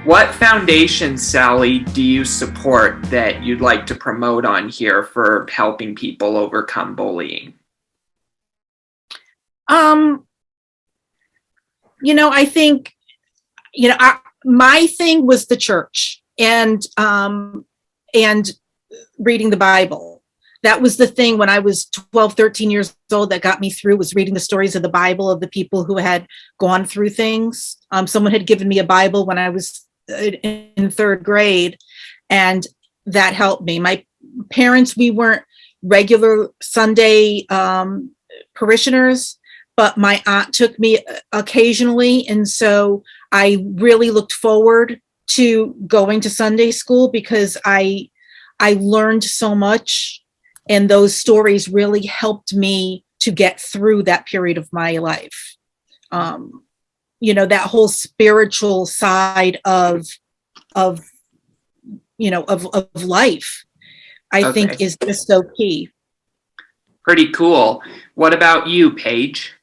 What foundation, Sally, do you support that you'd like to promote on here for helping people overcome bullying? I think, my thing was the church and reading the Bible. That was the thing when I was 12, 13 years old that got me through, was reading the stories of the Bible of the people who had gone through things. Someone had given me a Bible when I was in third grade, and that helped me. My parents, we weren't regular Sunday parishioners, but my aunt took me occasionally. And so I really looked forward to going to Sunday school because I learned so much, and those stories really helped me to get through that period of my life. That whole spiritual side of life, I think is just so key. Pretty cool. What about you, Paige?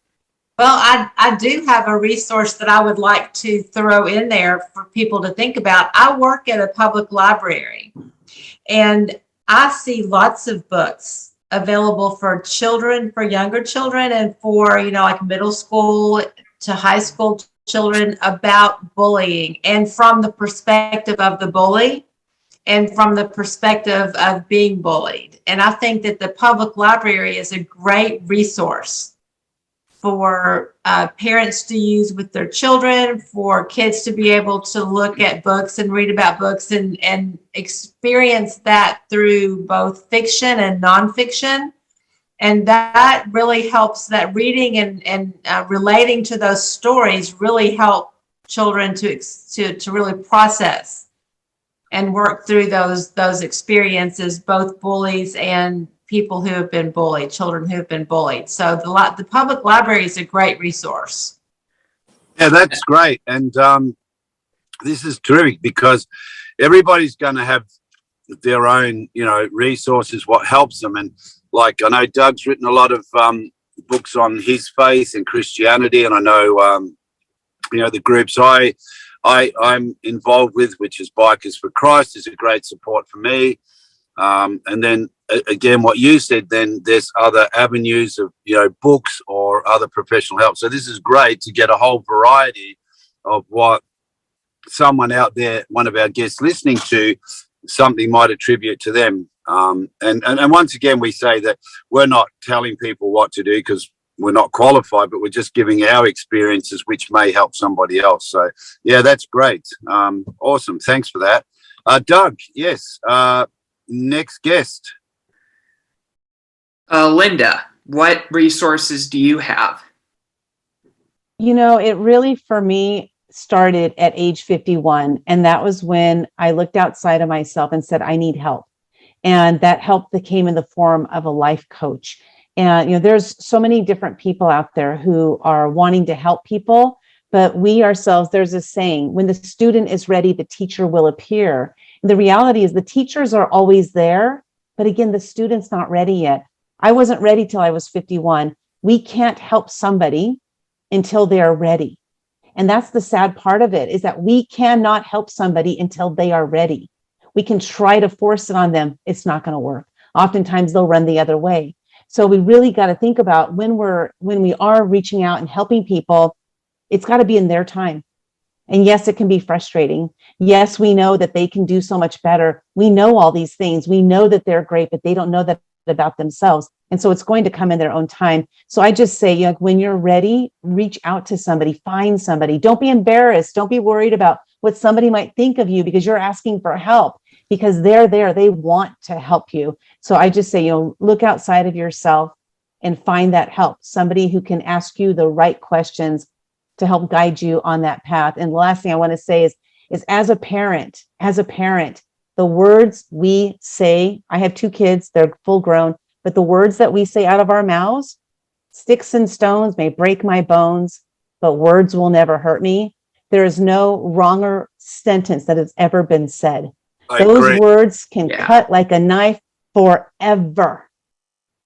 Well, I do have a resource that I would like to throw in there for people to think about. I work at a public library, and I see lots of books available for children, for younger children, and for, like middle school to high school children about bullying, and from the perspective of the bully and from the perspective of being bullied. And I think that the public library is a great resource for parents to use with their children, for kids to be able to look at books and read about books and experience that through both fiction and nonfiction. And that really helps, that reading and relating to those stories really help children to really process and work through those experiences, both bullies and people who have been bullied, children who have been bullied. So the public library is a great resource. Yeah, that's great. And this is terrific because everybody's going to have their own, resources, what helps them. And like, I know Doug's written a lot of books on his faith and Christianity. And I know, the groups I'm involved with, which is Bikers for Christ, is a great support for me. And then again, what you said, then there's other avenues of, books or other professional help. So this is great to get a whole variety of what someone out there, one of our guests listening to, something might attribute to them. And once again, we say that we're not telling people what to do because we're not qualified, but we're just giving our experiences, which may help somebody else. So, yeah, that's great. Awesome. Thanks for that. Doug, yes. Next guest. Lynda, what resources do you have? It really, for me, started at age 51. And that was when I looked outside of myself and said, I need help. And that help that came in the form of a life coach. And, there's so many different people out there who are wanting to help people, but we ourselves, there's a saying, when the student is ready, the teacher will appear. The reality is the teachers are always there, but again, the student's not ready yet. I wasn't ready till I was 51. We can't help somebody until they are ready. And that's the sad part of it, is that we cannot help somebody until they are ready. We can try to force it on them. It's not going to work. Oftentimes they'll run the other way. So we really got to think about when we are reaching out and helping people, it's got to be in their time. And yes, it can be frustrating. Yes, we know that they can do so much better. We know all these things. We know that they're great, but they don't know that about themselves. And so it's going to come in their own time. So I just say, when you're ready, reach out to somebody, find somebody. Don't be embarrassed. Don't be worried about what somebody might think of you because you're asking for help, because they're there. They want to help you. So I just say, look outside of yourself and find that help, somebody who can ask you the right questions to help guide you on that path. And the last thing I want to say is as a parent, the words we say, I have 2 kids, they're full grown, but the words that we say out of our mouths, sticks and stones may break my bones, but words will never hurt me. There is no wronger sentence that has ever been said. Those words can cut like a knife forever.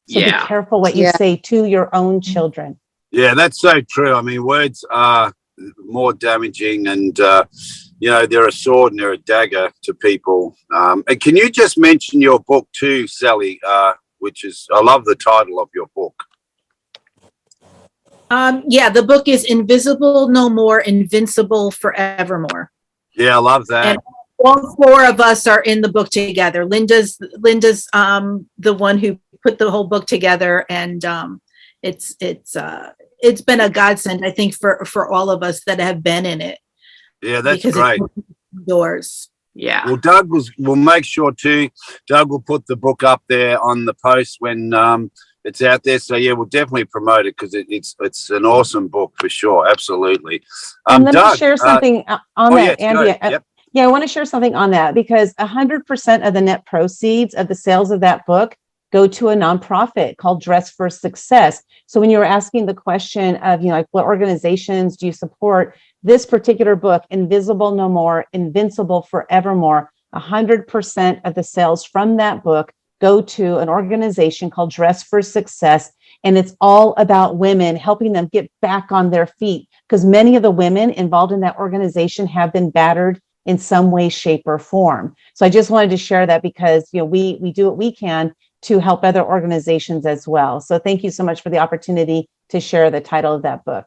So be careful what you say to your own children. Yeah, that's so true. I mean, words are more damaging and you know, they're a sword and they're a dagger to people. And can you just mention your book too, Sally, which is, I love the title of your book. Yeah, the book is Invisible No More, Invincible Forevermore. Yeah, I love that. And all four of us are in the book together. Lynda's the one who put the whole book together, and it's been a godsend, I think, for all of us that have been in it. Yeah, that's great. Doors. Yeah. Well, we'll make sure too. Doug will put the book up there on the post when it's out there. So yeah, we'll definitely promote it because it's an awesome book for sure. Absolutely. And let Doug, me share something on that, yes, Andy. yep. Yeah, I want to share something on that because 100% of the net proceeds of the sales of that book go to a nonprofit called Dress for Success. So when you were asking the question of, you know, like what organizations do you support, this particular book, Invisible No More, Invincible Forevermore, 100% of the sales from that book go to an organization called Dress for Success. And it's all about women, helping them get back on their feet because many of the women involved in that organization have been battered in some way, shape, or form. So I just wanted to share that because, you know, we do what we can to help other organizations as well. So thank you so much for the opportunity to share the title of that book.